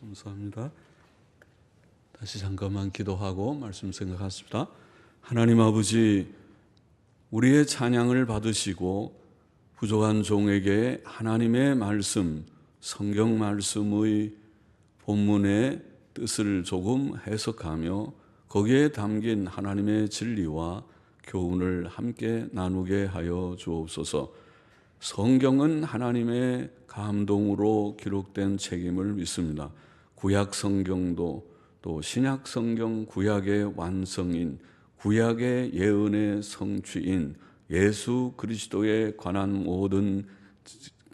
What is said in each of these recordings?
감사합니다. 다시 잠깐만 기도하고 말씀 생각하십니다. 하나님 아버지, 우리의 찬양을 받으시고 부족한 종에게 하나님의 말씀, 성경 말씀의 본문의 뜻을 조금 해석하며 거기에 담긴 하나님의 진리와 교훈을 함께 나누게 하여 주옵소서. 성경은 하나님의 감동으로 기록된 책임을 믿습니다. 구약 성경도 또 신약 성경 구약의 완성인, 구약의 예언의 성취인 예수 그리스도에 관한 모든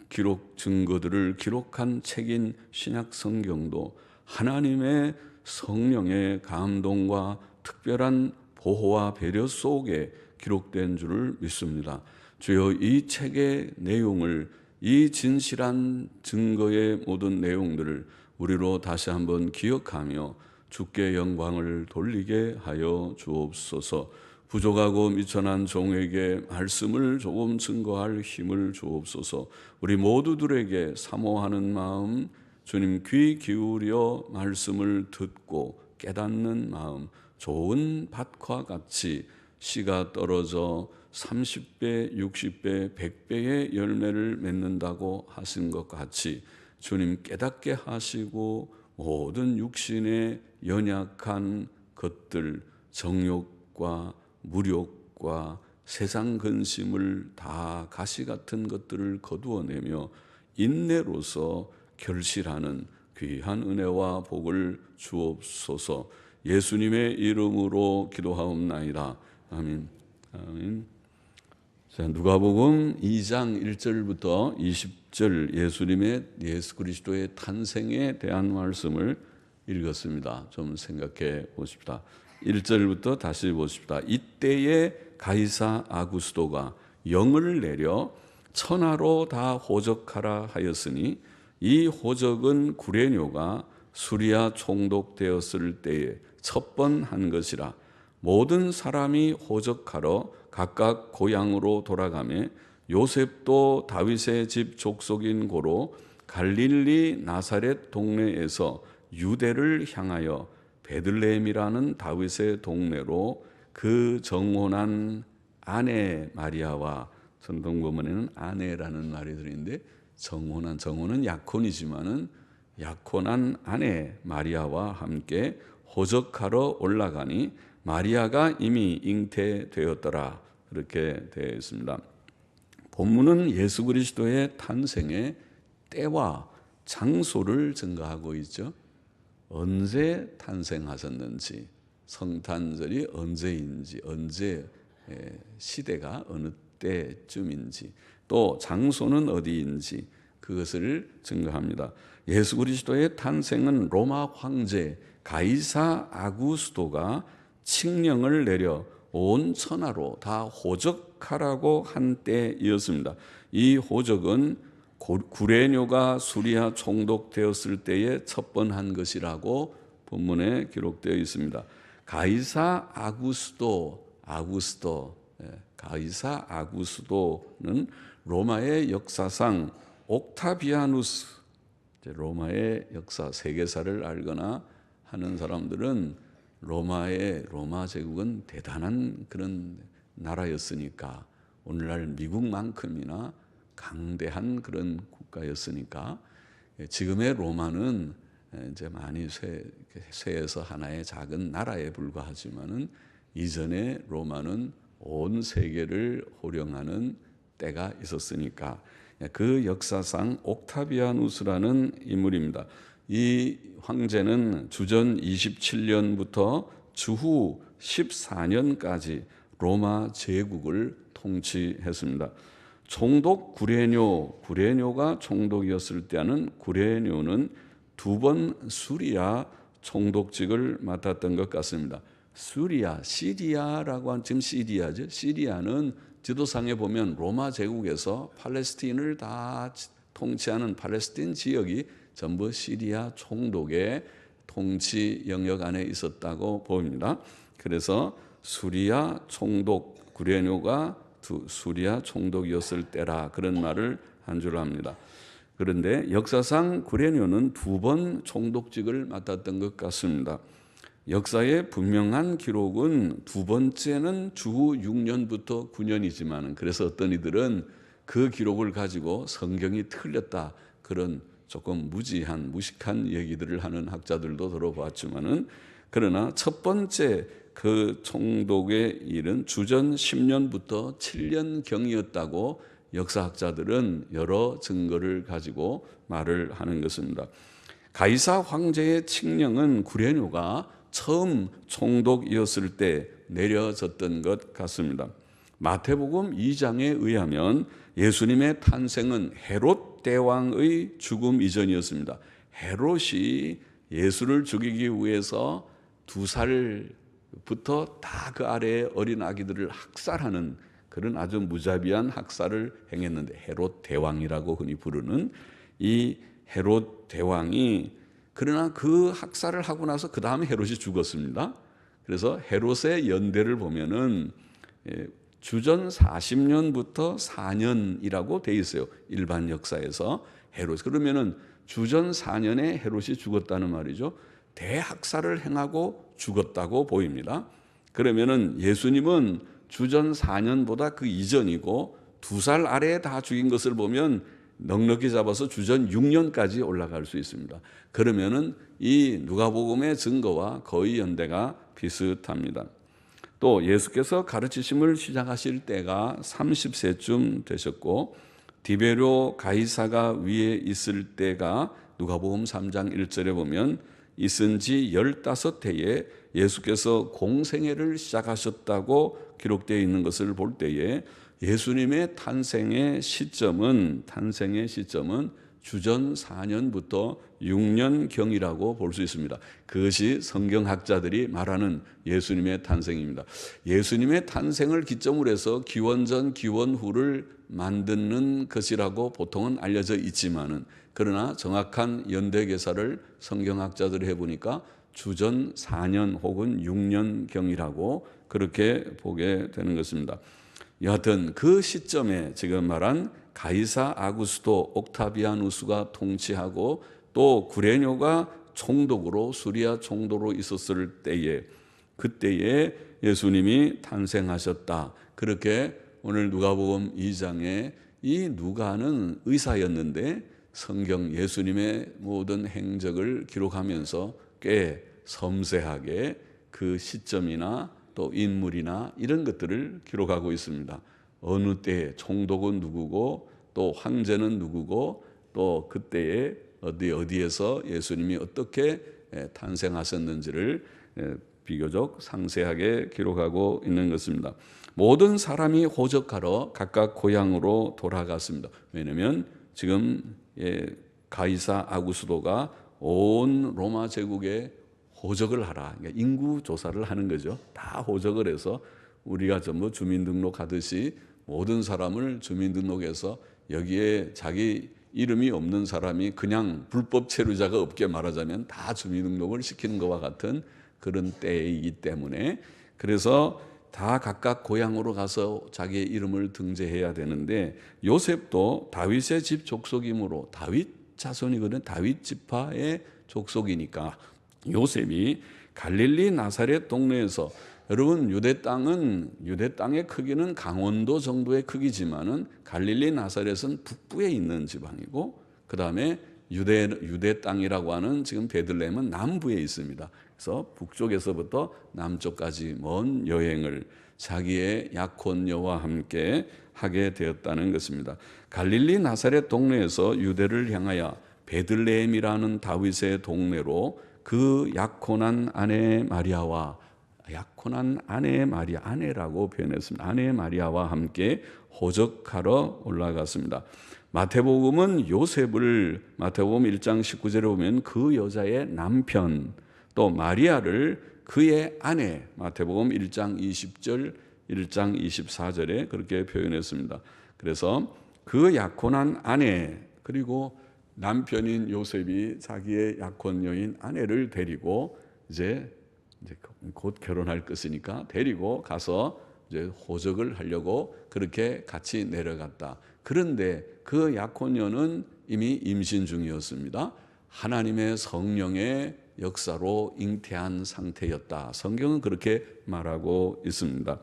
기록 증거들을 기록한 책인 신약 성경도 하나님의 성령의 감동과 특별한 보호와 배려 속에 기록된 줄을 믿습니다. 주여, 이 책의 내용을, 이 진실한 증거의 모든 내용들을 우리로 다시 한번 기억하며 주께 영광을 돌리게 하여 주옵소서. 부족하고 미천한 종에게 말씀을 조금 증거할 힘을 주옵소서. 우리 모두들에게 사모하는 마음, 주님 귀 기울여 말씀을 듣고 깨닫는 마음, 좋은 밭과 같이 씨가 떨어져 30배, 60배, 100배의 열매를 맺는다고 하신 것 같이 주님 깨닫게 하시고 모든 육신의 연약한 것들, 정욕과 무욕과 세상 근심을 다 가시 같은 것들을 거두어내며 인내로서 결실하는 귀한 은혜와 복을 주옵소서. 예수님의 이름으로 기도하옵나이다. 아멘. 아멘. 자, 누가복음 2장 1절부터 20절 예수 그리스도의 탄생에 대한 말씀을 읽었습니다. 좀 생각해 보십시다. 1절부터 다시 보십시다. 이때에 가이사 아구스도가 영을 내려 천하로 다 호적하라 하였으니 이 호적은 구레뇨가 수리아 총독되었을 때에 첫 번 한 것이라. 모든 사람이 호적하러 각각 고향으로 돌아가매 요셉도 다윗의 집 족속인 고로 갈릴리 나사렛 동네에서 유대를 향하여 베들레헴이라는 다윗의 동네로 그 정혼한 아내 마리아와, 전통본문에는 아내라는 말이 들어있는데 정혼은 약혼이지만은 약혼한 아내 마리아와 함께 호적하러 올라가니 마리아가 이미 잉태되었더라. 그렇게 되어 있습니다. 본문은 예수 그리스도의 탄생의 때와 장소를 증거하고 있죠. 언제 탄생하셨는지, 성탄절이 언제인지, 언제 시대가 어느 때쯤인지, 또 장소는 어디인지 그것을 증거합니다. 예수 그리스도의 탄생은 로마 황제 가이사 아구스도가 칙령을 내려 온 천하로 다 호적하라고 한 때이었습니다. 이 호적은 구레뇨가 수리아 총독되었을 때에 첫 번 한 것이라고 본문에 기록되어 있습니다. 가이사 아구스도는 로마의 역사상 옥타비아누스, 로마의 역사, 세계사를 알거나 하는 사람들은 로마 제국은 대단한 그런 나라였으니까, 오늘날 미국만큼이나 강대한 그런 국가였으니까, 지금의 로마는 이제 많이 쇠해서 하나의 작은 나라에 불과하지만은 이전에 로마는 온 세계를 호령하는 때가 있었으니까 그 역사상 옥타비아누스라는 인물입니다. 이 황제는 주전 27년부터 주후 14년까지 로마 제국을 통치했습니다. 총독 구레뇨가 총독이었을 때는 구레뇨는 두 번 수리아 총독직을 맡았던 것 같습니다. 시리아라고 한, 지금 시리아죠. 시리아는 지도상에 보면 로마 제국에서 팔레스틴을 다 통치하는 팔레스틴 지역이 전부 시리아 총독의 통치 영역 안에 있었다고 보입니다. 그래서 수리아 총독 구레뇨가 수리아 총독이었을 때라 그런 말을 한 줄 압니다. 그런데 역사상 구레뇨는 2번 총독직을 맡았던 것 같습니다. 역사의 분명한 기록은 2번째는 주후 6년부터 9년이지만 그래서 어떤 이들은 그 기록을 가지고 성경이 틀렸다 그런 조금 무식한 얘기들을 하는 학자들도 들어봤지만은 그러나 첫 번째 그 총독의 일은 주전 10년부터 7년경이었다고 역사학자들은 여러 증거를 가지고 말을 하는 것입니다. 가이사 황제의 칙령은 구레뇨가 처음 총독이었을 때 내려졌던 것 같습니다. 마태복음 2장에 의하면 예수님의 탄생은 헤롯 대왕의 죽음 이전이었습니다. 헤롯이 예수를 죽이기 위해서 2살부터 다 그 아래의 어린 아기들을 학살하는 그런 아주 무자비한 학살을 행했는데 헤롯 대왕이라고 흔히 부르는 이 헤롯 대왕이 그러나 그 학살을 하고 나서 그 다음에 헤롯이 죽었습니다. 그래서 헤롯의 연대를 보면은 주전 40년부터 4년이라고 돼 있어요. 일반 역사에서 헤롯. 그러면은 주전 4년에 헤롯이 죽었다는 말이죠. 대학살을 행하고 죽었다고 보입니다. 그러면은 예수님은 주전 4년보다 그 이전이고 2살 아래에 다 죽인 것을 보면 넉넉히 잡아서 주전 6년까지 올라갈 수 있습니다. 그러면은 이 누가복음의 증거와 거의 연대가 비슷합니다. 또 예수께서 가르치심을 시작하실 때가 30세쯤 되셨고 디베료 가이사가 위에 있을 때가 누가복음 3장 1절에 보면 있은 지 15해에 예수께서 공생애를 시작하셨다고 기록되어 있는 것을 볼 때에 예수님의 탄생의 시점은 주전 4년부터 6년경이라고 볼 수 있습니다. 그것이 성경학자들이 말하는 예수님의 탄생입니다. 예수님의 탄생을 기점으로 해서 기원전 기원후를 만드는 것이라고 보통은 알려져 있지만은 그러나 정확한 연대계사를 성경학자들이 해보니까 주전 4년 혹은 6년경이라고 그렇게 보게 되는 것입니다. 여하튼 그 시점에 지금 말한 가이사 아구스토 옥타비아누스가 통치하고 또 구레뇨가 총독으로 수리아 총독으로 있었을 때에 그때에 예수님이 탄생하셨다. 그렇게 오늘 누가복음 2장에 이 누가는 의사였는데 성경 예수님의 모든 행적을 기록하면서 꽤 섬세하게 그 시점이나 또 인물이나 이런 것들을 기록하고 있습니다. 어느 때에 총독은 누구고 또 황제는 누구고 또 그때에 어디에서 예수님이 어떻게 탄생하셨는지를 비교적 상세하게 기록하고 있는 것입니다. 모든 사람이 호적하러 각각 고향으로 돌아갔습니다. 왜냐하면 지금 가이사 아구스도가 온 로마 제국에 호적을 하라. 그러니까 인구 조사를 하는 거죠. 다 호적을 해서 우리가 전부 주민등록 하듯이 모든 사람을 주민등록해서 여기에 자기 이름이 없는 사람이 그냥 불법 체류자가 없게 말하자면 다 주민등록을 시키는 것과 같은 그런 때이기 때문에 그래서 다 각각 고향으로 가서 자기의 이름을 등재해야 되는데 요셉도 다윗의 집 족속이므로 다윗 자손이거든. 다윗 지파의 족속이니까 요셉이 갈릴리 나사렛 동네에서 여러분 유대 땅의 크기는 강원도 정도의 크기지만은 갈릴리 나사렛은 북부에 있는 지방이고 그 다음에 유대 땅이라고 하는 지금 베들레헴은 남부에 있습니다. 그래서 북쪽에서부터 남쪽까지 먼 여행을 자기의 약혼녀와 함께 하게 되었다는 것입니다. 갈릴리 나사렛 동네에서 유대를 향하여 베들레헴이라는 다윗의 동네로 그 약혼한 아내 마리아와 아내라고 표현했습니다. 아내 마리아와 함께 호적하러 올라갔습니다. 마태복음은 요셉을 마태복음 1장 19절에 보면 그 여자의 남편 또 마리아를 그의 아내 마태복음 1장 20절 1장 24절에 그렇게 표현했습니다. 그래서 그 약혼한 아내 그리고 남편인 요셉이 자기의 약혼녀인 아내를 데리고 이제 곧 결혼할 것이니까 데리고 가서 이제 호적을 하려고 그렇게 같이 내려갔다. 그런데 그 약혼녀는 이미 임신 중이었습니다. 하나님의 성령의 역사로 잉태한 상태였다. 성경은 그렇게 말하고 있습니다.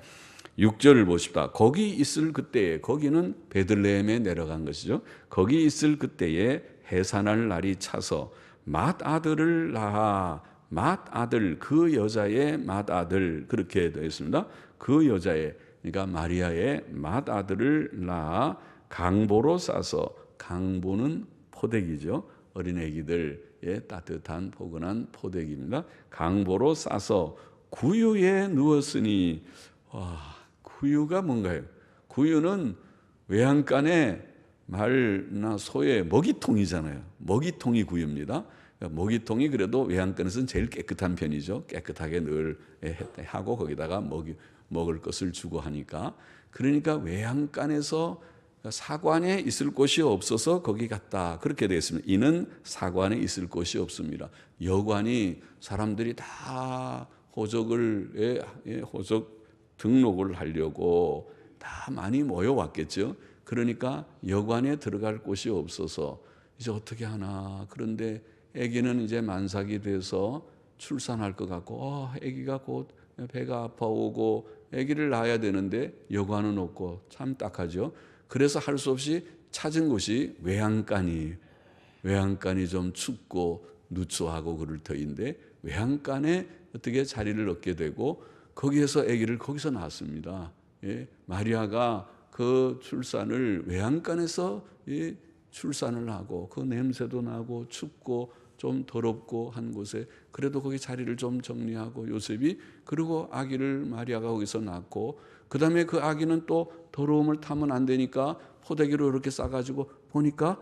6절을 보십시다. 거기 있을 그때에, 거기는 베들레헴에 내려간 것이죠. 거기 있을 그때에 해산할 날이 차서 맏아들을 낳아, 맏아들, 그 여자의 맏아들, 그렇게 되어 있습니다. 그 여자의, 그러니까 마리아의 맏아들을 낳아 강보로 싸서, 강보는 포대기죠. 어린 애기들의 따뜻한 포근한 포대기입니다. 강보로 싸서 구유에 누웠으니, 구유가 뭔가요? 구유는 외양간에 말나 소의 먹이통이잖아요. 먹이통이 구유입니다. 먹이통이 그래도 외양간에서는 제일 깨끗한 편이죠. 깨끗하게 늘 하고 거기다가 먹을 것을 주고 하니까. 그러니까 외양간에서 사관에 있을 곳이 없어서 거기 갔다. 그렇게 되어 있습니다. 이는 사관에 있을 곳이 없습니다. 여관이 사람들이 다 호적 등록을 하려고 다 많이 모여왔겠죠. 그러니까 여관에 들어갈 곳이 없어서 이제 어떻게 하나. 그런데 아기는 이제 만삭이 돼서 출산할 것 같고, 아기가 곧 배가 아파오고 아기를 낳아야 되는데 여관은 없고 참 딱하죠. 그래서 할 수 없이 찾은 곳이 외양간이 좀 춥고 누추하고 그럴 터인데 외양간에 어떻게 자리를 얻게 되고 거기에서 아기를 거기서 낳았습니다. 마리아가 그 출산을 외양간에서 출산을 하고 그 냄새도 나고 춥고 좀 더럽고 한 곳에 그래도 거기 자리를 좀 정리하고 요셉이 그리고 아기를 마리아가 거기서 낳고 그 다음에 그 아기는 또 더러움을 타면 안 되니까 포대기로 이렇게 싸가지고 보니까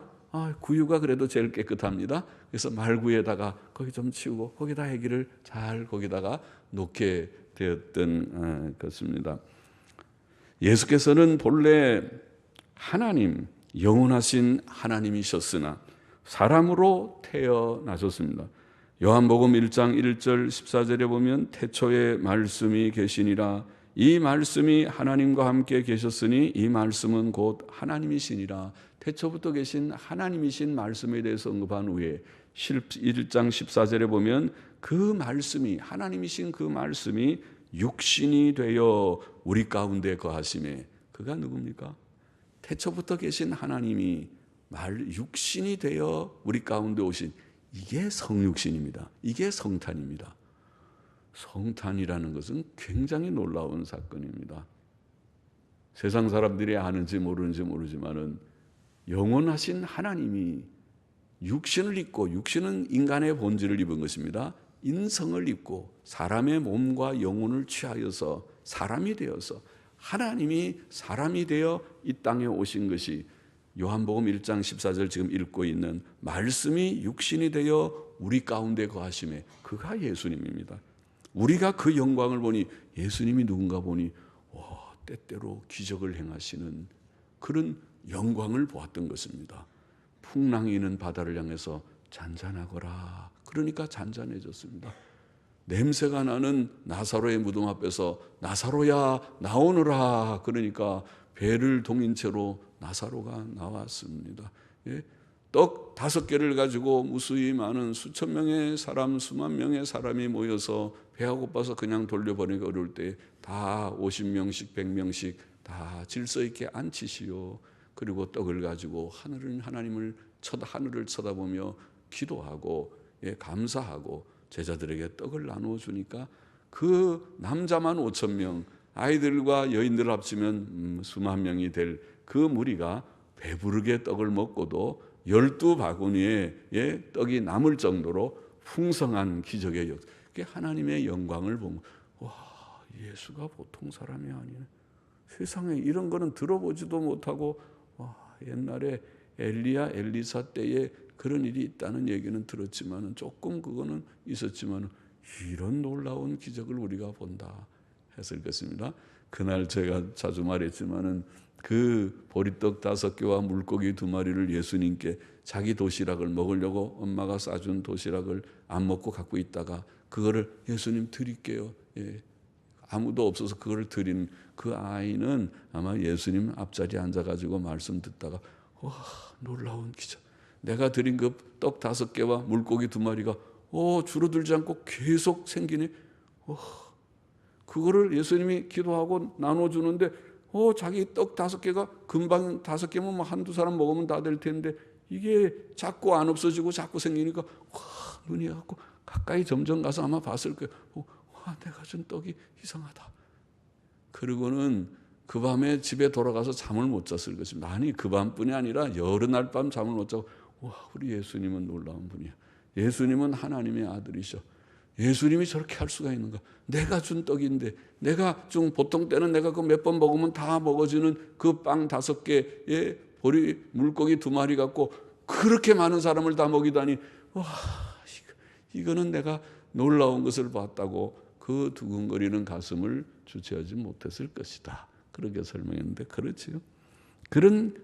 구유가 그래도 제일 깨끗합니다. 그래서 말구에다가 거기 좀 치우고 거기다 아기를 잘 거기다가 놓게 되었던 것입니다. 예수께서는 본래 하나님, 영원하신 하나님이셨으나 사람으로 태어나셨습니다. 요한복음 1장 1절 14절에 보면 태초에 말씀이 계시니라. 이 말씀이 하나님과 함께 계셨으니 이 말씀은 곧 하나님이시니라. 태초부터 계신 하나님이신 말씀에 대해서 언급한 후에 1장 14절에 보면 그 말씀이, 하나님이신 그 말씀이 육신이 되어 우리 가운데 거하심에, 그가 누굽니까? 태초부터 계신 하나님이 육신이 되어 우리 가운데 오신, 이게 성육신입니다. 이게 성탄입니다. 성탄이라는 것은 굉장히 놀라운 사건입니다. 세상 사람들이 아는지 모르는지 모르지만은 영원하신 하나님이 육신을 입고, 육신은 인간의 본질을 입은 것입니다. 인성을 입고 사람의 몸과 영혼을 취하여서 사람이 되어서 하나님이 사람이 되어 이 땅에 오신 것이 요한복음 1장 14절 지금 읽고 있는 말씀이 육신이 되어 우리 가운데 거하심에, 그가 예수님입니다. 우리가 그 영광을 보니 예수님이 누군가 보니 때때로 기적을 행하시는 그런 영광을 보았던 것입니다. 풍랑이 있는 바다를 향해서 잔잔하거라. 그러니까 잔잔해졌습니다. 냄새가 나는 나사로의 무덤 앞에서 나사로야 나오너라. 그러니까 배를 동인 채로 나사로가 나왔습니다. 떡 5개를 가지고 무수히 많은 수천 명의 사람, 수만 명의 사람이 모여서 배가 고파서 그냥 돌려보내기 어려울 때 다 50명씩 100명씩 다 질서 있게 앉히시오. 그리고 떡을 가지고 하나님을 하늘을 쳐다보며 기도하고 감사하고 제자들에게 떡을 나누어 주니까 그 남자만 5,000명, 아이들과 여인들 합치면 수만 명이 될 그 무리가 배부르게 떡을 먹고도 12바구니에 떡이 남을 정도로 풍성한 기적의 역사. 그게 하나님의 영광을 보면 예수가 보통 사람이 아니네. 세상에 이런 거는 들어보지도 못하고 옛날에 엘리야 엘리사 때에 그런 일이 있다는 얘기는 들었지만 조금 그거는 있었지만 이런 놀라운 기적을 우리가 본다 했을 것입니다. 그날 제가 자주 말했지만은 그 보리떡 5개와 물고기 2마리를 예수님께 자기 도시락을 먹으려고 엄마가 싸준 도시락을 안 먹고 갖고 있다가 그거를 예수님 드릴게요. 아무도 없어서 그걸 드린 그 아이는 아마 예수님 앞자리에 앉아가지고 말씀 듣다가 놀라운 기적. 내가 드린 그 떡 5개와 물고기 2마리가 줄어들지 않고 계속 생기네. 그거를 예수님이 기도하고 나눠주는데 자기 떡 5개가 금방 5개면 뭐 한두 사람 먹으면 다 될 텐데 이게 자꾸 안 없어지고 자꾸 생기니까 눈이 갖고 가까이 점점 가서 아마 봤을 거예요. 내가 준 떡이 이상하다. 그러고는 그 밤에 집에 돌아가서 잠을 못 잤을 것입니다. 아니 그 밤뿐이 아니라 여러 날 밤 잠을 못 자고 우리 예수님은 놀라운 분이야. 예수님은 하나님의 아들이셔. 예수님이 저렇게 할 수가 있는가? 내가 준 떡인데, 내가 좀 보통 때는 내가 그 몇 번 먹으면 다 먹어지는 그 빵 5개에 보리 물고기 2마리 갖고 그렇게 많은 사람을 다 먹이다니, 이거는 내가 놀라운 것을 봤다고 그 두근거리는 가슴을 주체하지 못했을 것이다. 그렇게 설명했는데 그렇지요. 그런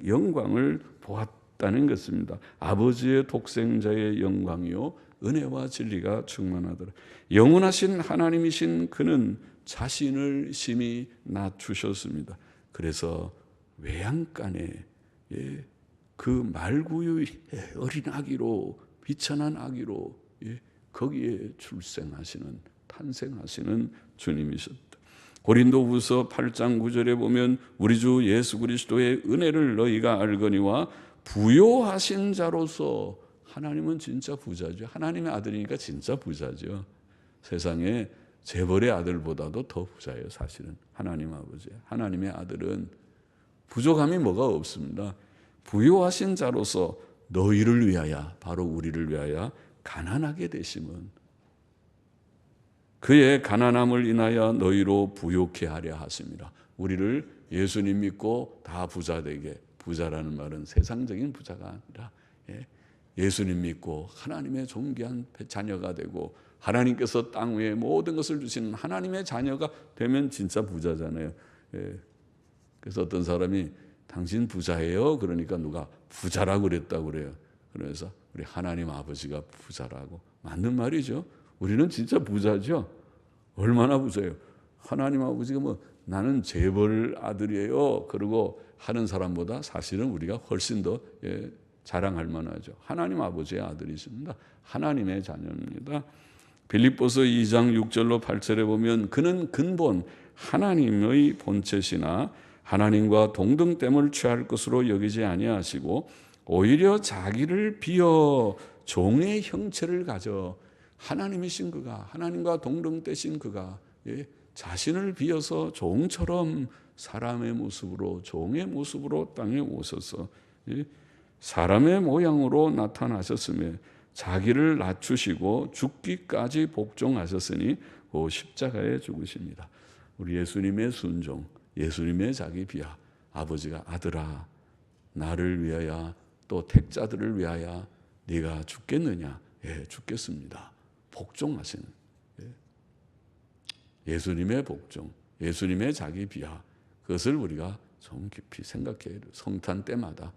영광을 보았다는 것입니다. 아버지의 독생자의 영광이요 은혜와 진리가 충만하더라. 영원하신 하나님이신 그는 자신을 심히 낮추셨습니다. 그래서 외양간에 그 말구유의 어린 아기로 비천한 아기로 거기에 탄생하시는 주님이셨다. 고린도후서 8장 9절에 보면 우리 주 예수 그리스도의 은혜를 너희가 알거니와 부요하신 자로서, 하나님은 진짜 부자죠. 하나님의 아들이니까 진짜 부자죠. 세상에 재벌의 아들보다도 더 부자예요. 사실은 하나님 아버지, 하나님의 아들은 부족함이 뭐가 없습니다. 부요하신 자로서 너희를 위하여, 바로 우리를 위하여 가난하게 되심은 그의 가난함을 인하여 너희로 부요케 하려 하십니다. 우리를 예수님 믿고 다 부자 되게, 부자라는 말은 세상적인 부자가 아니라 예수님 믿고 하나님의 존귀한 자녀가 되고 하나님께서 땅 위에 모든 것을 주시는 하나님의 자녀가 되면 진짜 부자잖아요. 그래서 어떤 사람이 당신 부자예요? 그러니까 누가 부자라고 그랬다고 그래요. 그래서 우리 하나님 아버지가 부자라고. 맞는 말이죠. 우리는 진짜 부자죠. 얼마나 부자예요. 하나님 아버지가 나는 재벌 아들이에요 그러고 하는 사람보다 사실은 우리가 훨씬 더 자랑할 만하죠. 하나님 아버지의 아들이십니다. 하나님의 자녀입니다. 빌립보서 2장 6절로 8절에 보면 그는 근본 하나님의 본체시나 하나님과 동등됨을 취할 것으로 여기지 아니하시고 오히려 자기를 비어 종의 형체를 가져, 하나님이신 그가, 하나님과 동등되신 그가 자신을 비어서 종처럼 사람의 모습으로, 종의 모습으로 땅에 오셔서 사람의 모양으로 나타나셨으며 자기를 낮추시고 죽기까지 복종하셨으니 그 십자가에 죽으십니다. 우리 예수님의 순종, 예수님의 자기 비하, 아버지가 아들아 나를 위하여 또 택자들을 위하여 네가 죽겠느냐? 죽겠습니다. 복종하시는 예수님의 복종, 예수님의 자기 비하, 그것을 우리가 좀 깊이 생각해야 돼요. 성탄 때마다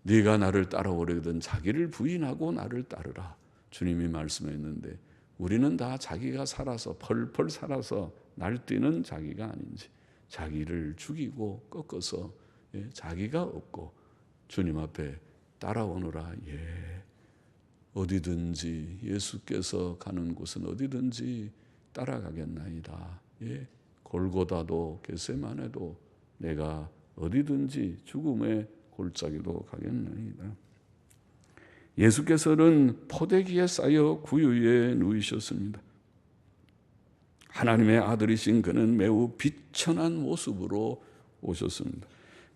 네가 나를 따라오려거든 자기를 부인하고 나를 따르라. 주님이 말씀했는데 우리는 다 자기가 살아서 펄펄 살아서 날뛰는 자기가 아닌지 자기를 죽이고 꺾어서 자기가 없고 주님 앞에 따라오너라. 어디든지 예수께서 가는 곳은 어디든지 따라가겠나이다. 골고다도 겟세마네도 내가 어디든지 죽음의 골짜기도 가겠나이다. 예수께서는 포대기에 쌓여 구유에 누이셨습니다. 하나님의 아들이신 그는 매우 비천한 모습으로 오셨습니다.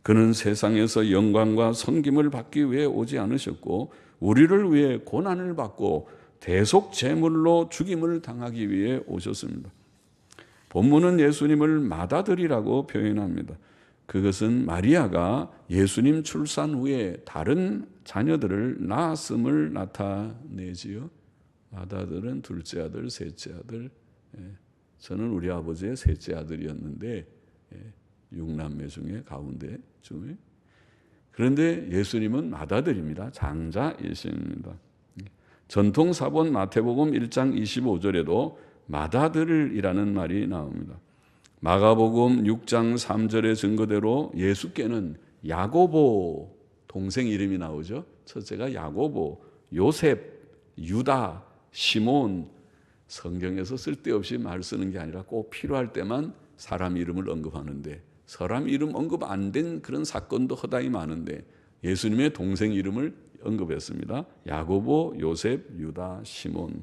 그는 세상에서 영광과 섬김을 받기 위해 오지 않으셨고 우리를 위해 고난을 받고 대속 제물로 죽임을 당하기 위해 오셨습니다. 본문은 예수님을 맏아들이라고 표현합니다. 그것은 마리아가 예수님 출산 후에 다른 자녀들을 낳았음을 나타내지요. 맏아들은 둘째 아들, 셋째 아들. 저는 우리 아버지의 셋째 아들이었는데 6남매 중에 가운데 중에. 그런데 예수님은 맏아들입니다. 장자이십니다. 전통사본 마태복음 1장 25절에도 맏아들이라는 말이 나옵니다. 마가복음 6장 3절의 증거대로 예수께는 야고보 동생 이름이 나오죠. 첫째가 야고보, 요셉, 유다, 시몬. 성경에서 쓸데없이 말 쓰는 게 아니라 꼭 필요할 때만 사람 이름을 언급하는데, 사람 이름 언급 안 된 그런 사건도 허다히 많은데 예수님의 동생 이름을 언급했습니다. 야고보, 요셉, 유다, 시몬.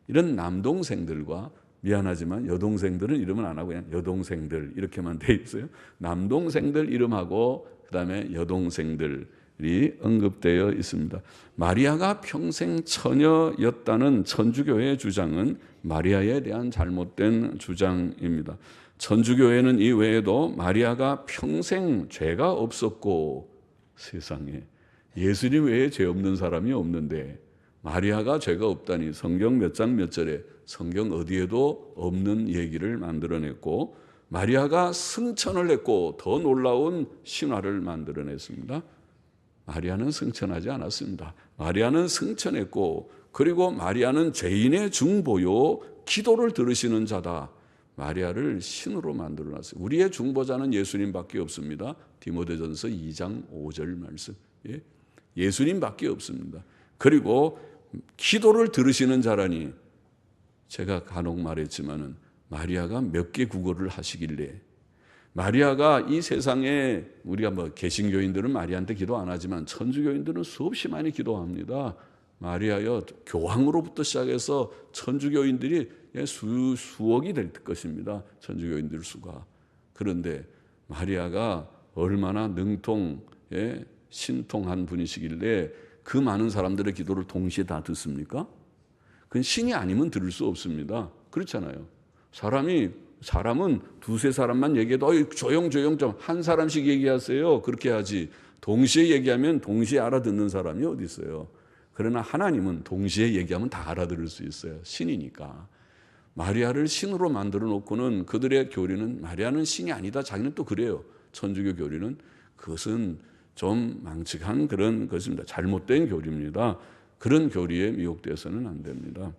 이런 남동생들과, 미안하지만 여동생들은 이름을 안 하고 그냥 여동생들 이렇게만 돼 있어요. 남동생들 이름하고 그다음에 여동생들이 언급되어 있습니다. 마리아가 평생 처녀였다는 천주교의 주장은 마리아에 대한 잘못된 주장입니다. 천주교회는 이 외에도 마리아가 평생 죄가 없었고, 세상에 예수님 외에 죄 없는 사람이 없는데 마리아가 죄가 없다니, 성경 몇 장 몇 절에 성경 어디에도 없는 얘기를 만들어냈고, 마리아가 승천을 했고 더 놀라운 신화를 만들어냈습니다. 마리아는 승천하지 않았습니다. 마리아는 승천했고, 그리고 마리아는 죄인의 중보요 기도를 들으시는 자다. 마리아를 신으로 만들어놨어요. 우리의 중보자는 예수님밖에 없습니다. 디모데전서 2장 5절 말씀. 예수님밖에 없습니다. 그리고 기도를 들으시는 자라니, 제가 간혹 말했지만은 마리아가 몇 개 구걸을 하시길래, 마리아가 이 세상에, 우리가 뭐 개신교인들은 마리아한테 기도 안 하지만 천주교인들은 수없이 많이 기도합니다. 마리아여, 교황으로부터 시작해서 천주교인들이 수억이 될 것입니다. 천주교인들 수가. 그런데 마리아가 얼마나 능통, 신통한 분이시길래 그 많은 사람들의 기도를 동시에 다 듣습니까? 그건 신이 아니면 들을 수 없습니다. 그렇잖아요. 사람은 두세 사람만 얘기해도 조용 좀 한 사람씩 얘기하세요. 그렇게 하지. 동시에 얘기하면 동시에 알아듣는 사람이 어디 있어요. 그러나 하나님은 동시에 얘기하면 다 알아들을 수 있어요. 신이니까. 마리아를 신으로 만들어 놓고는 그들의 교리는 마리아는 신이 아니다. 자기는 또 그래요. 천주교 교리는. 그것은 좀 망측한 그런 것입니다. 잘못된 교리입니다. 그런 교리에 미혹되어서는 안 됩니다.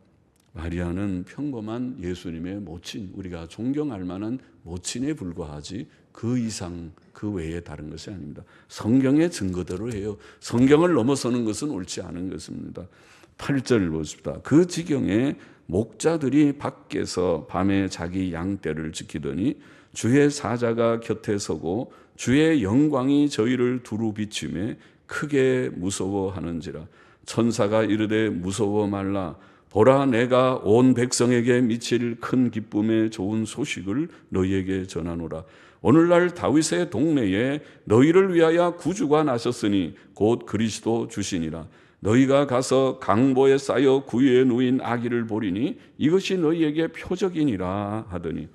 마리아는 평범한 예수님의 모친, 우리가 존경할 만한 모친에 불과하지 그 이상 그 외에 다른 것이 아닙니다. 성경의 증거대로 해요. 성경을 넘어서는 것은 옳지 않은 것입니다. 8절 보십시다. 그 지경에 목자들이 밖에서 밤에 자기 양떼를 지키더니 주의 사자가 곁에 서고 주의 영광이 저희를 두루 비추매 크게 무서워하는지라. 천사가 이르되 무서워 말라. 보라, 내가 온 백성에게 미칠 큰 기쁨의 좋은 소식을 너희에게 전하노라. 오늘날 다윗의 동네에 너희를 위하여 구주가 나셨으니 곧 그리스도 주시니라. 너희가 가서 강보에 쌓여 구유에 누인 아기를 보리니 이것이 너희에게 표적이니라 하더니,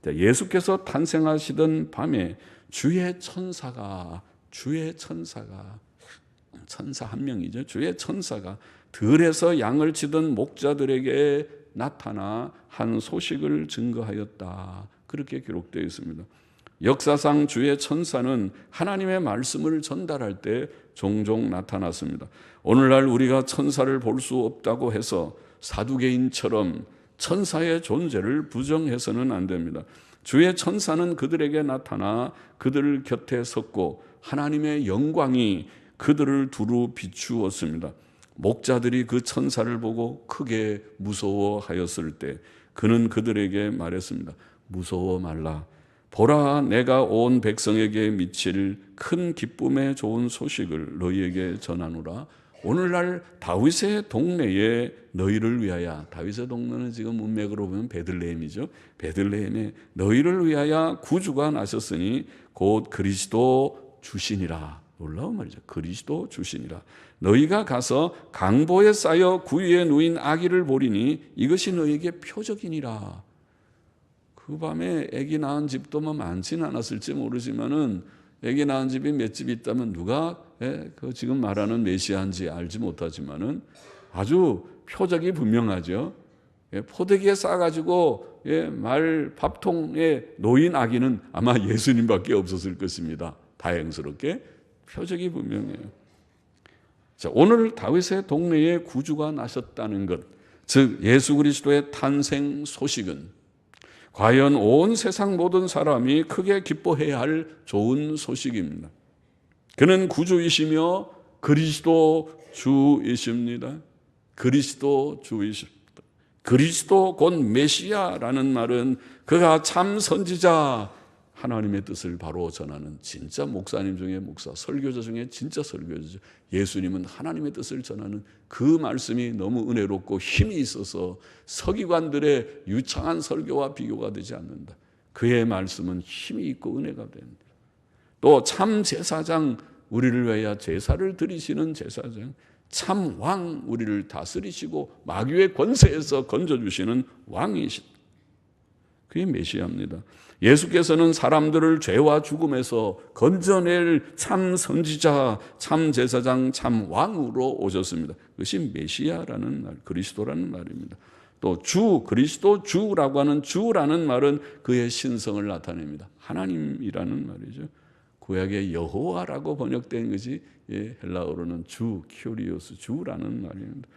예수께서 탄생하시던 밤에 주의 천사 한 명이죠. 주의 천사가 들에서 양을 치던 목자들에게 나타나 한 소식을 증거하였다. 그렇게 기록되어 있습니다. 역사상 주의 천사는 하나님의 말씀을 전달할 때 종종 나타났습니다. 오늘날 우리가 천사를 볼 수 없다고 해서 사두개인처럼 천사의 존재를 부정해서는 안 됩니다. 주의 천사는 그들에게 나타나 그들 곁에 섰고 하나님의 영광이 그들을 두루 비추었습니다. 목자들이 그 천사를 보고 크게 무서워하였을 때 그는 그들에게 말했습니다. 무서워 말라. 보라, 내가 온 백성에게 미칠 큰 기쁨의 좋은 소식을 너희에게 전하노라. 오늘날 다윗의 동네에 너희를 위하여, 다윗의 동네는 지금 문맥으로 보면 베들레헴이죠. 베들레헴에 너희를 위하여 구주가 나셨으니 곧 그리스도 주시니라. 놀라운 말이죠. 그리스도 주시니라. 너희가 가서 강보에 쌓여 구유에 누인 아기를 보리니 이것이 너희에게 표적이니라. 그 밤에 아기 낳은 집도 뭐 많지는 않았을지 모르지만은 아기 낳은 집이 몇 집 있다면 누가 그 지금 말하는 메시아인지 알지 못하지만은 아주 표적이 분명하죠. 포대기에 싸가지고 말 밥통에 놓인 아기는 아마 예수님밖에 없었을 것입니다. 다행스럽게 표적이 분명해요. 자, 오늘 다윗의 동네에 구주가 나셨다는 것, 즉 예수 그리스도의 탄생 소식은 과연 온 세상 모든 사람이 크게 기뻐해야 할 좋은 소식입니다. 그는 구주이시며 그리스도 주이십니다. 그리스도 주이십니다. 그리스도 곧 메시아라는 말은 그가 참 선지자, 하나님의 뜻을 바로 전하는 진짜 목사님 중에 목사, 설교자 중에 진짜 설교자죠. 예수님은 하나님의 뜻을 전하는 그 말씀이 너무 은혜롭고 힘이 있어서 서기관들의 유창한 설교와 비교가 되지 않는다. 그의 말씀은 힘이 있고 은혜가 됩니다. 또 참 제사장, 우리를 위하여 제사를 드리시는 제사장, 참 왕, 우리를 다스리시고 마귀의 권세에서 건져주시는 왕이시다. 그게 메시아입니다. 예수께서는 사람들을 죄와 죽음에서 건져낼 참 선지자, 참 제사장, 참 왕으로 오셨습니다. 그것이 메시아라는 말, 그리스도라는 말입니다. 또 주, 그리스도 주라고 하는 주라는 말은 그의 신성을 나타냅니다. 하나님이라는 말이죠. 구약의 여호와라고 번역된 것이 헬라어로는 주, 큐리오스, 주라는 말입니다.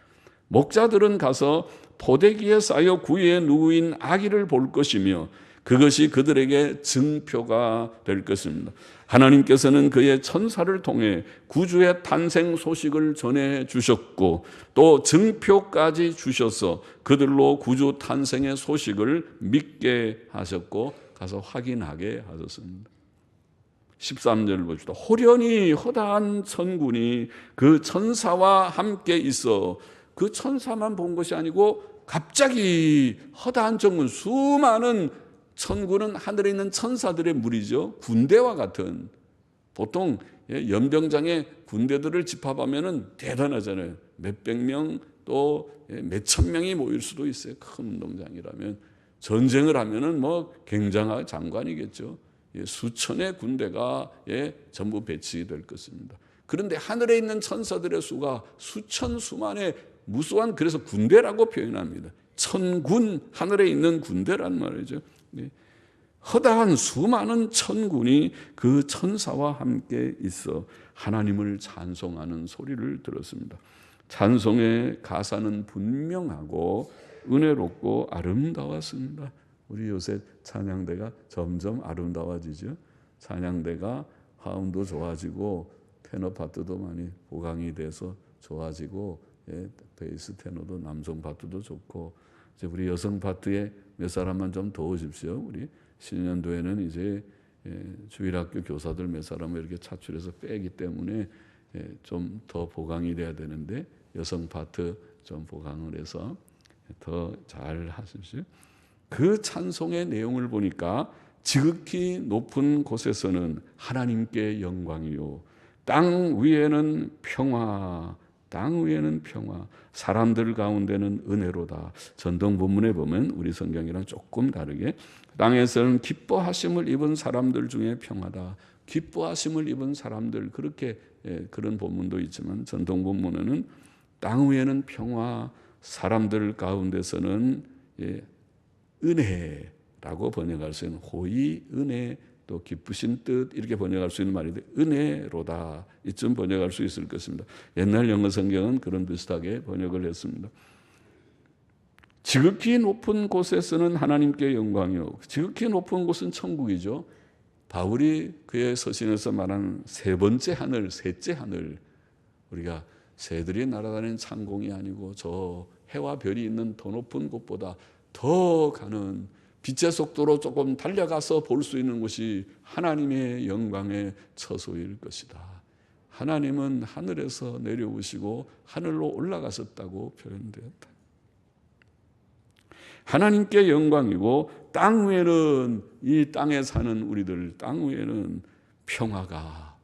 목자들은 가서 포대기에 쌓여 구유에 누인 아기를 볼 것이며 그것이 그들에게 증표가 될 것입니다. 하나님께서는 그의 천사를 통해 구주의 탄생 소식을 전해 주셨고 또 증표까지 주셔서 그들로 구주 탄생의 소식을 믿게 하셨고 가서 확인하게 하셨습니다. 13절을 봅시다. 호련히 허다한 천군이 그 천사와 함께 있어, 그 천사만 본 것이 아니고 갑자기 허다한 천군, 수많은 천군은 하늘에 있는 천사들의 무리죠. 군대와 같은, 보통 연병장의 군대들을 집합하면은 대단하잖아요. 몇백 명 또 몇천 명이 모일 수도 있어요. 큰 운동장이라면. 전쟁을 하면은 뭐 굉장한 장관이겠죠. 수천의 군대가 전부 배치될 것입니다. 그런데 하늘에 있는 천사들의 수가 수천 수만의 무수한, 그래서 군대라고 표현합니다. 천군, 하늘에 있는 군대란 말이죠. 허다한 수많은 천군이 그 천사와 함께 있어 하나님을 찬송하는 소리를 들었습니다. 찬송의 가사는 분명하고 은혜롭고 아름다웠습니다. 우리 요새 찬양대가 점점 아름다워지죠. 찬양대가 화음도 좋아지고 테너 파트도 많이 보강이 돼서 좋아지고, 베이스 테너도 남성 파트도 좋고, 이제 우리 여성 파트에 몇 사람만 좀 더 오십시오. 우리 신년도에는 이제 주일학교 교사들 몇 사람을 이렇게 차출해서 빼기 때문에 좀 더 보강이 돼야 되는데 여성 파트 좀 보강을 해서 더 잘 하십시오. 그 찬송의 내용을 보니까 지극히 높은 곳에서는 하나님께 영광이요, 땅 위에는 평화, 땅 위에는 평화, 사람들 가운데는 은혜로다. 전동 본문에 보면 우리 성경이랑 조금 다르게 땅에서는 기뻐하심을 입은 사람들 중에 평화다. 기뻐하심을 입은 사람들, 그렇게 그런 본문도 있지만 전동 본문에는 땅 위에는 평화, 사람들 가운데서는 은혜라고 번역할 수 있는, 호의, 은혜, 또 기쁘신 뜻, 이렇게 번역할 수 있는 말인데 은혜로다, 이쯤 번역할 수 있을 것입니다. 옛날 영어 성경은 그런 비슷하게 번역을 했습니다. 지극히 높은 곳에서는 하나님께 영광이요, 지극히 높은 곳은 천국이죠. 바울이 그의 서신에서 말한 세 번째 하늘, 셋째 하늘, 우리가 새들이 날아다니는 창공이 아니고 저 해와 별이 있는 더 높은 곳보다 더 가는 빛의 속도로 조금 달려가서 볼 수 있는 곳이 하나님의 영광의 처소일 것이다. 하나님은 하늘에서 내려오시고 하늘로 올라가셨다고 표현되었다. 하나님께 영광이고 땅 위에는, 이 땅에 사는 우리들 땅 위에는 평화가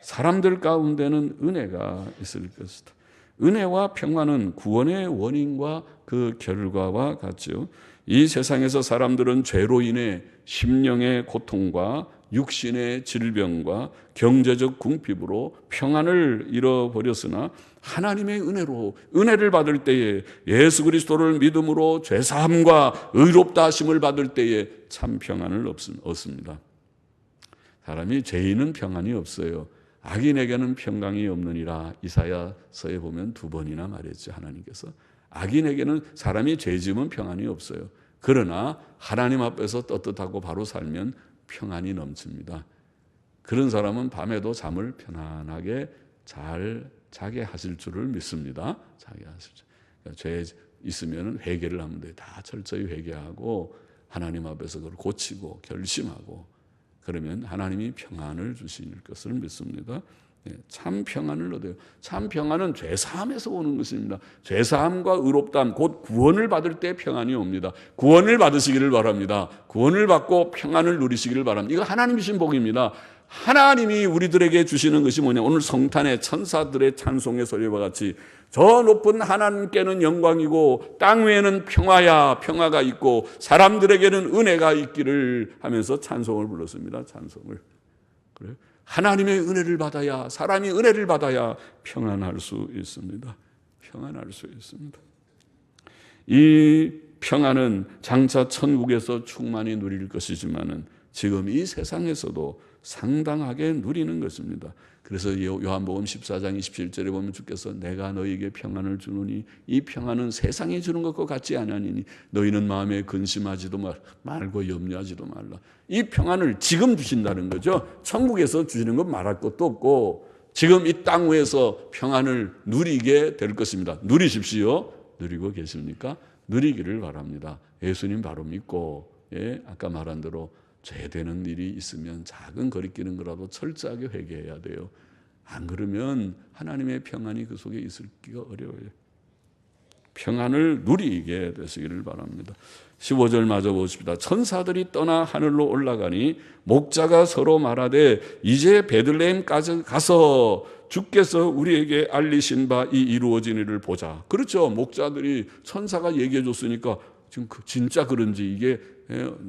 사람들 가운데는 은혜가 있을 것이다. 은혜와 평화는 구원의 원인과 그 결과와 같죠. 이 세상에서 사람들은 죄로 인해 심령의 고통과 육신의 질병과 경제적 궁핍으로 평안을 잃어버렸으나 하나님의 은혜로, 은혜를 받을 때에, 예수 그리스도를 믿음으로 죄사함과 의롭다 하심을 받을 때에 참 평안을 얻습니다. 사람이 죄인은 평안이 없어요. 악인에게는 평강이 없느니라, 이사야서에 보면 2번이나 말했죠. 하나님께서 악인에게는, 사람이 죄 지으면 평안이 없어요. 그러나 하나님 앞에서 떳떳하고 바로 살면 평안이 넘칩니다. 그런 사람은 밤에도 잠을 편안하게 잘 자게 하실 줄을 믿습니다. 자게 하실 줄. 그러니까 죄 있으면 회개를 하면 돼. 다 철저히 회개하고 하나님 앞에서 그걸 고치고 결심하고 그러면 하나님이 평안을 주실 것을 믿습니다. 참 평안을 얻어요. 참 평안은 죄사함에서 오는 것입니다. 죄사함과 의롭다함 곧 구원을 받을 때 평안이 옵니다. 구원을 받으시기를 바랍니다. 구원을 받고 평안을 누리시기를 바랍니다. 이거 하나님이 주신 복입니다. 하나님이 우리들에게 주시는 것이 뭐냐, 오늘 성탄의 천사들의 찬송의 소리와 같이 저 높은 하나님께는 영광이고 땅 위에는 평화야, 평화가 있고 사람들에게는 은혜가 있기를 하면서 찬송을 불렀습니다. 찬송을. 그래요? 하나님의 은혜를 받아야, 사람이 은혜를 받아야 평안할 수 있습니다. 평안할 수 있습니다. 이 평안은 장차 천국에서 충만히 누릴 것이지만은 지금 이 세상에서도 상당하게 누리는 것입니다. 그래서 요한복음 14장 27절에 보면 주께서 내가 너희에게 평안을 주노니 이 평안은 세상이 주는 것과 같지 않으니 너희는 마음에 근심하지도 말고 염려하지도 말라. 이 평안을 지금 주신다는 거죠. 천국에서 주시는 건 말할 것도 없고 지금 이 땅 위에서 평안을 누리게 될 것입니다. 누리십시오. 누리고 계십니까? 누리기를 바랍니다. 예수님 바로 믿고 아까 말한 대로 죄되는 일이 있으면 작은 거리끼는 거라도 철저하게 회개해야 돼요. 안 그러면 하나님의 평안이 그 속에 있기가 어려워요. 평안을 누리게 되시기를 바랍니다. 15절 마저 보십시다. 천사들이 떠나 하늘로 올라가니 목자가 서로 말하되 이제 베들레헴까지 가서 주께서 우리에게 알리신 바 이 이루어진 일을 보자. 그렇죠. 목자들이 천사가 얘기해 줬으니까 지금 진짜 그런지 이게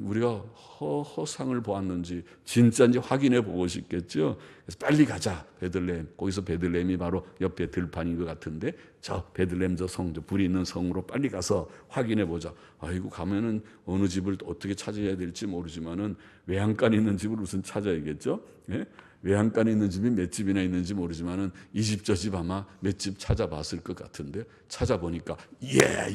우리가 허상을 보았는지 진짜인지 확인해 보고 싶겠죠. 그래서 빨리 가자 베들레헴. 거기서 베들레헴이 바로 옆에 들판인 것 같은데 저 베들레헴 저 성, 저 불이 있는 성으로 빨리 가서 확인해 보자. 아이고 가면은 어느 집을 어떻게 찾아야 될지 모르지만은 외양간 있는 집을 우선 찾아야겠죠. 예? 외양간에 있는 집이 몇 집이나 있는지 모르지만은 이 집 저 집 아마 몇 집 찾아봤을 것 같은데 찾아보니까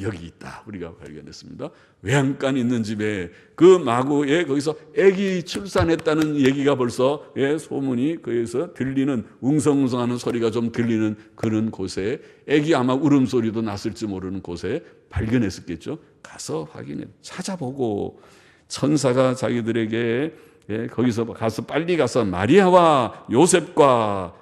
여기 있다 우리가 발견했습니다. 외양간 있는 집에 그 마구에 거기서 아기 출산했다는 얘기가 벌써 소문이 거기서 들리는 웅성웅성하는 소리가 좀 들리는 그런 곳에 아기 아마 울음소리도 났을지 모르는 곳에 발견했었겠죠. 가서 확인해 찾아보고 천사가 자기들에게 거기서 가서 빨리 가서 마리아와 요셉과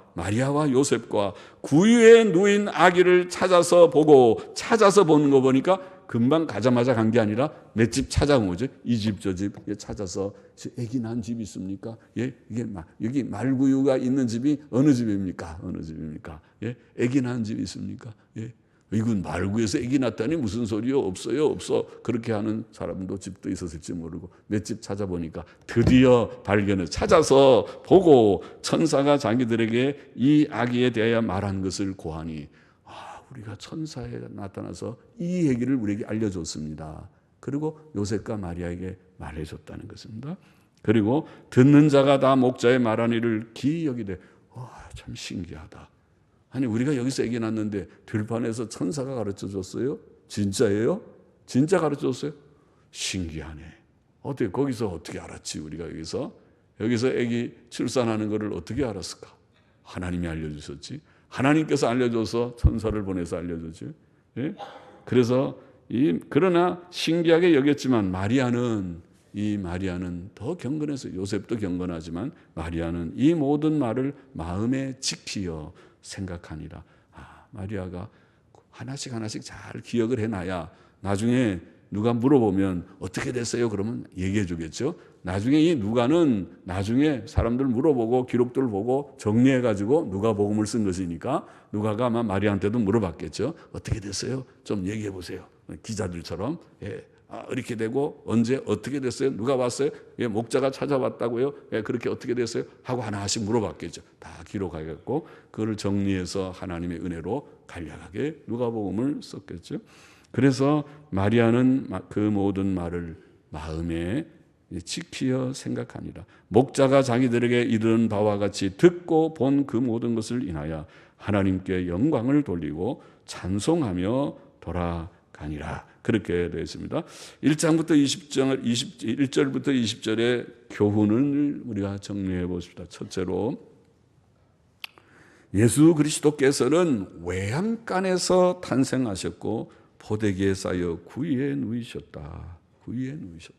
구유에 누인 아기를 찾아서 보는 거 보니까 금방 가자마자 간 게 아니라 몇 집 찾아온 거죠. 이 집 저 집 찾아서 아기 난 집 있습니까? 이게 여기 말구유가 있는 집이 어느 집입니까? 아기 난 집 있습니까? 이건 말구에서 아기 낳다니 무슨 소리요? 없어. 그렇게 하는 사람도 집도 있었을지 모르고 몇 집 찾아보니까 드디어 찾아서 보고 천사가 자기들에게 이 아기에 대하여 말한 것을 고하니 우리가 천사에 나타나서 이 얘기를 우리에게 알려줬습니다. 그리고 요셉과 마리아에게 말해줬다는 것입니다. 그리고 듣는 자가 다 목자의 말한 일을 기이 여기되 참 신기하다. 아니 우리가 여기서 얘기 났는데 들판에서 천사가 가르쳐줬어요? 진짜예요? 진짜 가르쳐줬어요? 신기하네. 거기서 어떻게 알았지? 우리가 여기서 아기 출산하는 것을 어떻게 알았을까? 하나님이 알려주셨지. 하나님께서 알려줘서 천사를 보내서 알려줬죠. 그래서 그러나 신기하게 여겼지만 마리아는 더 경건해서 요셉도 경건하지만 마리아는 이 모든 말을 마음에 지키어 생각하니라. 마리아가 하나씩 잘 기억을 해놔야 나중에 누가 물어보면 어떻게 됐어요? 그러면 얘기해 주겠죠. 나중에 이 누가는 나중에 사람들 물어보고 기록들을 보고 정리해가지고 누가복음을 쓴 것이니까 누가가 아마 마리아한테도 물어봤겠죠. 어떻게 됐어요? 좀 얘기해 보세요. 기자들처럼. 이렇게 되고 언제 어떻게 됐어요? 누가 왔어요? 목자가 찾아왔다고요? 그렇게 어떻게 됐어요? 하고 하나씩 물어봤겠죠. 다 기록하겠고 그걸 정리해서 하나님의 은혜로 간략하게 누가복음을 썼겠죠. 그래서 마리아는 그 모든 말을 마음에 지키어 생각하니라. 목자가 자기들에게 이르는 바와 같이 듣고 본 그 모든 것을 인하여 하나님께 영광을 돌리고 찬송하며 돌아가니라. 가니라. 그렇게 되어 있습니다. 1장부터 21절부터 20절의 교훈을 우리가 정리해 보십시다. 첫째로 예수 그리스도께서는 외양간에서 탄생하셨고 포대기에 쌓여 구유에 누이셨다. 구유에 누이셨다.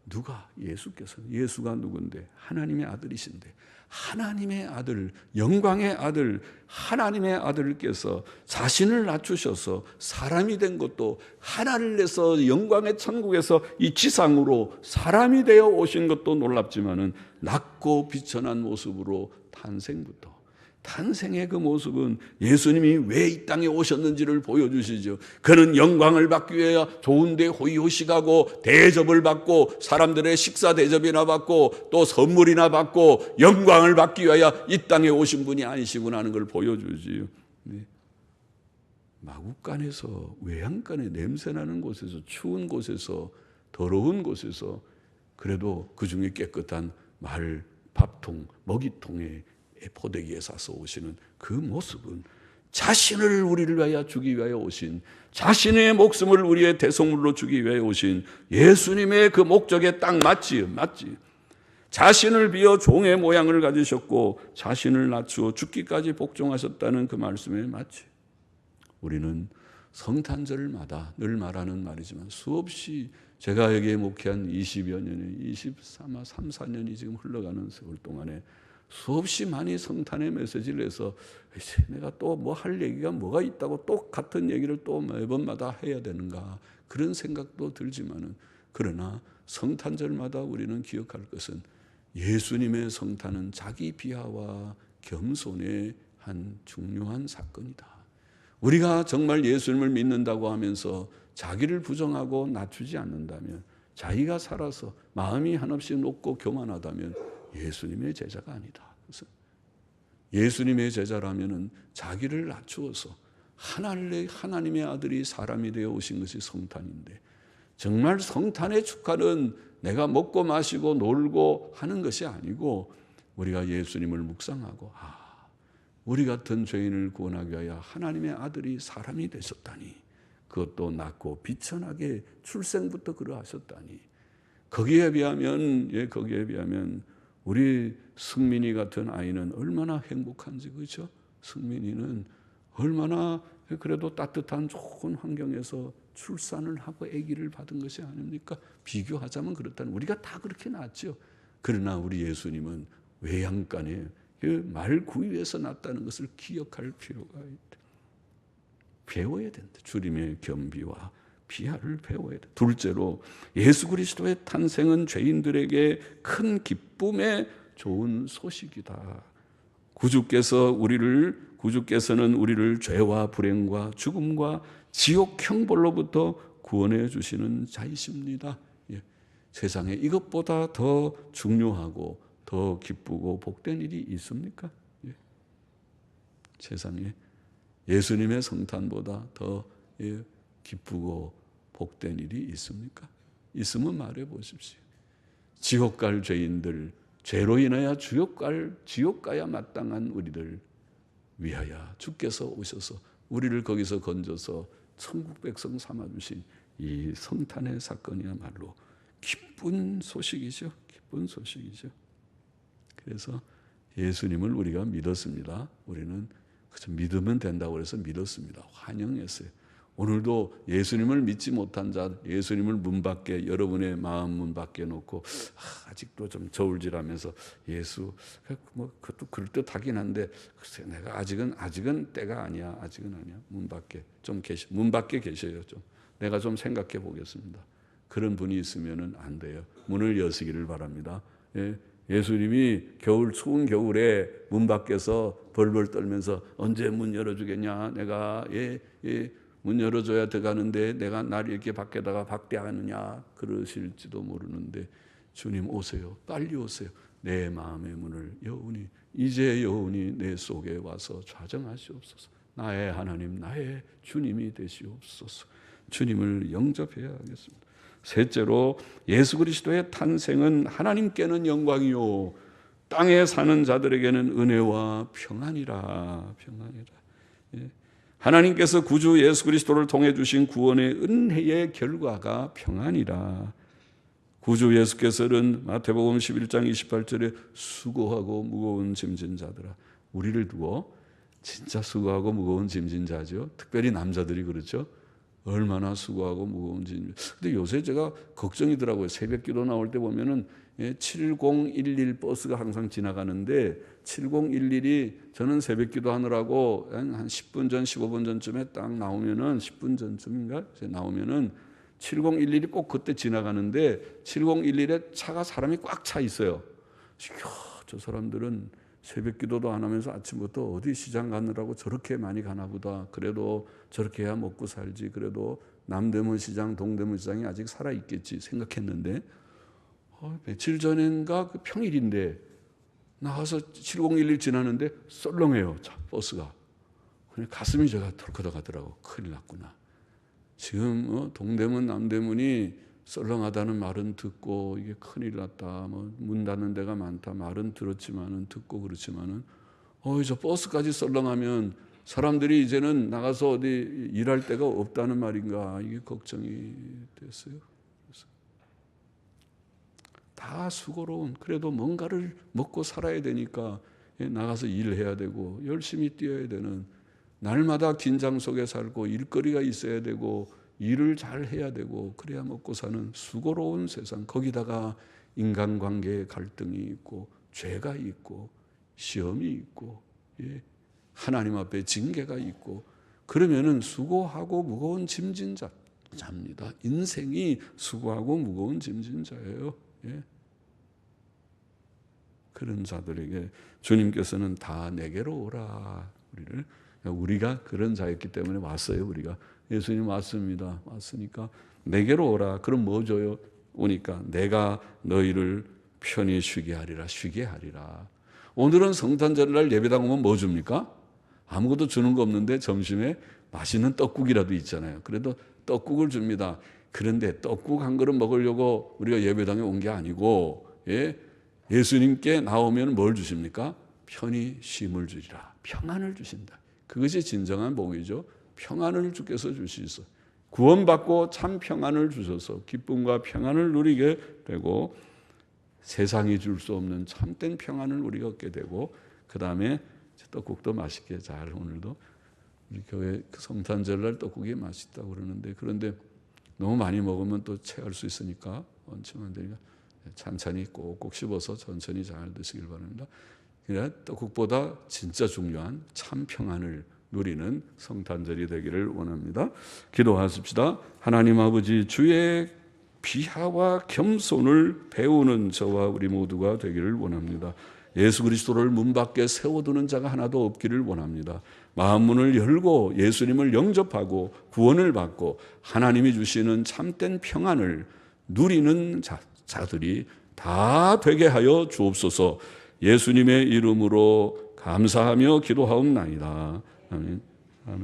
누가? 예수께서는. 예수가 누군데? 하나님의 아들이신데, 하나님의 아들, 영광의 아들, 하나님의 아들께서 자신을 낮추셔서 사람이 된 것도, 하나를 내서 영광의 천국에서 이 지상으로 사람이 되어 오신 것도 놀랍지만은 낮고 비천한 모습으로 탄생의 그 모습은 예수님이 왜 이 땅에 오셨는지를 보여주시죠. 그는 영광을 받기 위해 좋은 데 호의호식하고 대접을 받고 사람들의 식사 대접이나 받고 또 선물이나 받고 영광을 받기 위하여 이 땅에 오신 분이 아니시구나 하는 걸 보여주지요. 네. 마구간에서, 외양간에 냄새나는 곳에서, 추운 곳에서, 더러운 곳에서 그래도 그 중에 깨끗한 말, 밥통, 먹이통에 포대기에 싸서 오시는 그 모습은 자신을 우리를 위하여 주기 위하여 오신, 자신의 목숨을 우리의 대속물로 주기 위하여 오신 예수님의 그 목적에 딱 맞지. 자신을 비어 종의 모양을 가지셨고 자신을 낮추어 죽기까지 복종하셨다는 그 말씀에 맞지. 우리는 성탄절마다 늘 말하는 말이지만 수없이, 제가 여기에 목회한 20여 년이, 3, 4년이 지금 흘러가는 세월 동안에 수없이 많이 성탄의 메시지를 해서 내가 또 뭐 할 얘기가 뭐가 있다고 또 같은 얘기를 또 매번마다 해야 되는가, 그런 생각도 들지만은, 그러나 성탄절마다 우리는 기억할 것은 예수님의 성탄은 자기 비하와 겸손의 한 중요한 사건이다. 우리가 정말 예수님을 믿는다고 하면서 자기를 부정하고 낮추지 않는다면, 자기가 살아서 마음이 한없이 높고 교만하다면 예수님의 제자가 아니다. 그래서 예수님의 제자라면은 자기를 낮추어서 하나님의 아들이 사람이 되어 오신 것이 성탄인데, 정말 성탄의 축하는 내가 먹고 마시고 놀고 하는 것이 아니고 우리가 예수님을 묵상하고, 우리 같은 죄인을 구원하기 위하여 하나님의 아들이 사람이 되셨다니, 그것도 낮고 비천하게 출생부터 그러하셨다니, 거기에 비하면 우리 승민이 같은 아이는 얼마나 행복한지, 그렇죠? 승민이는 얼마나 그래도 따뜻한 좋은 환경에서 출산을 하고 아기를 받은 것이 아닙니까? 비교하자면 그렇다는, 우리가 다 그렇게 낳았죠. 그러나 우리 예수님은 외양간에 그 말 구유에서 낳았다는 것을 기억할 필요가 있다. 배워야 된다. 주님의 겸비와 비하를 배워야 돼. 둘째로 예수 그리스도의 탄생은 죄인들에게 큰 기쁨의 좋은 소식이다. 구주께서는 우리를 죄와 불행과 죽음과 지옥 형벌로부터 구원해 주시는 자이십니다. 세상에 이것보다 더 중요하고 더 기쁘고 복된 일이 있습니까? 세상에 예수님의 성탄보다 더 기쁘고 복된 일이 있습니까? 있으면 말해 보십시오. 지옥 갈 죄인들, 죄로 인하여 지옥 가야 마땅한 우리들 위하여 주께서 오셔서 우리를 거기서 건져서 천국 백성 삼아주신 이 성탄의 사건이야말로 기쁜 소식이죠. 기쁜 소식이죠. 그래서 예수님을 우리가 믿었습니다. 우리는 그저 믿으면 된다고 해서 믿었습니다. 환영했어요. 오늘도 예수님을 믿지 못한 자, 예수님을 문 밖에, 여러분의 마음 문 밖에 놓고 아직도 좀 저울질하면서 예수, 그것도 그럴듯하긴 한데 글쎄 내가 아직은 때가 아니야. 아직은 아니야. 문 밖에 계셔요. 좀 내가 좀 생각해 보겠습니다. 그런 분이 있으면은 안 돼요. 문을 여시기를 바랍니다. 예수님이 추운 겨울에 문 밖에서 벌벌 떨면서 언제 문 열어주겠냐? 내가 문 열어줘야 들어가는데 내가 날 이렇게 밖에다가 박대하느냐 그러실지도 모르는데, 주님 오세요. 빨리 오세요. 내 마음의 문을 여우니 이제 여우니 내 속에 와서 좌정하시옵소서. 나의 하나님, 나의 주님이 되시옵소서. 주님을 영접해야 하겠습니다. 셋째로 예수 그리스도의 탄생은 하나님께는 영광이요 땅에 사는 자들에게는 은혜와 평안이라. 하나님께서 구주 예수 그리스도를 통해 주신 구원의 은혜의 결과가 평안이라. 구주 예수께서는 마태복음 11장 28절에 수고하고 무거운 짐진 자들아, 우리를 두고 진짜 수고하고 무거운 짐진 자죠. 특별히 남자들이 그렇죠. 얼마나 수고하고 무거운 짐. 근데 요새 제가 걱정이더라고요. 새벽 기도 나올 때 보면은 7011 버스가 항상 지나가는데 7011이 저는 새벽 기도 하느라고 한 10분 전, 15분 전쯤에 딱 나오면은 10분 전쯤인가? 나오면은 7011이 꼭 그때 지나가는데 7011에 차가 사람이 꽉 차 있어요. 저 사람들은 새벽 기도도 안 하면서 아침부터 어디 시장 가느라고 저렇게 많이 가나 보다. 그래도 저렇게 해야 먹고 살지. 그래도 남대문 시장, 동대문 시장이 아직 살아있겠지 생각했는데 며칠 전인가 그 평일인데 나가서 7011 지나는데 썰렁해요. 버스가. 그냥 가슴이 제가 덜커덕하더라고. 큰일 났구나. 지금 동대문, 남대문이 썰렁하다는 말은 듣고 이게 큰일 났다. 문 닫는 데가 많다. 말은 들었지만은 듣고 그렇지만은 저 버스까지 썰렁하면 사람들이 이제는 나가서 어디 일할 데가 없다는 말인가. 이게 걱정이 됐어요. 다 수고로운, 그래도 뭔가를 먹고 살아야 되니까 나가서 일해야 되고 열심히 뛰어야 되는, 날마다 긴장 속에 살고 일거리가 있어야 되고 일을 잘 해야 되고 그래야 먹고 사는 수고로운 세상. 거기다가 인간관계의 갈등이 있고 죄가 있고 시험이 있고 하나님 앞에 징계가 있고, 그러면은 수고하고 무거운 짐진 자입니다. 인생이 수고하고 무거운 짐진 자예요. 그런 자들에게 주님께서는 다 내게로 오라. 우리가 그런 자였기 때문에 왔어요. 우리가 예수님 왔습니다. 왔으니까 내게로 오라. 그럼 뭐 줘요? 오니까 내가 너희를 편히 쉬게 하리라. 쉬게 하리라. 오늘은 성탄절날 예배당 오면 뭐 줍니까? 아무것도 주는 거 없는데 점심에 맛있는 떡국이라도 있잖아요. 그래도 떡국을 줍니다. 그런데 떡국 한 그릇 먹으려고 우리가 예배당에 온 게 아니고 예수님께 나오면 뭘 주십니까? 편히 쉼을 주리라. 평안을 주신다. 그것이 진정한 복이죠. 평안을 주께서 주시소. 구원받고 참 평안을 주셔서 기쁨과 평안을 누리게 되고 세상이 줄 수 없는 참된 평안을 우리가 얻게 되고, 그 다음에 떡국도 맛있게 잘, 오늘도 우리 교회 성탄절날 떡국이 맛있다고 그러는데, 그런데 너무 많이 먹으면 또 체할 수 있으니까 얹히면 안 되니까 찬찬히 꼭꼭 씹어서 천천히 잘 드시길 바랍니다. 그냥 떡국보다 진짜 중요한 참 평안을 누리는 성탄절이 되기를 원합니다. 기도하십시다. 하나님 아버지, 주의 비하와 겸손을 배우는 저와 우리 모두가 되기를 원합니다. 예수 그리스도를 문 밖에 세워두는 자가 하나도 없기를 원합니다. 마음문을 열고 예수님을 영접하고 구원을 받고 하나님이 주시는 참된 평안을 누리는 자들이 다 되게 하여 주옵소서. 예수님의 이름으로 감사하며 기도하옵나이다. 아멘. 아멘.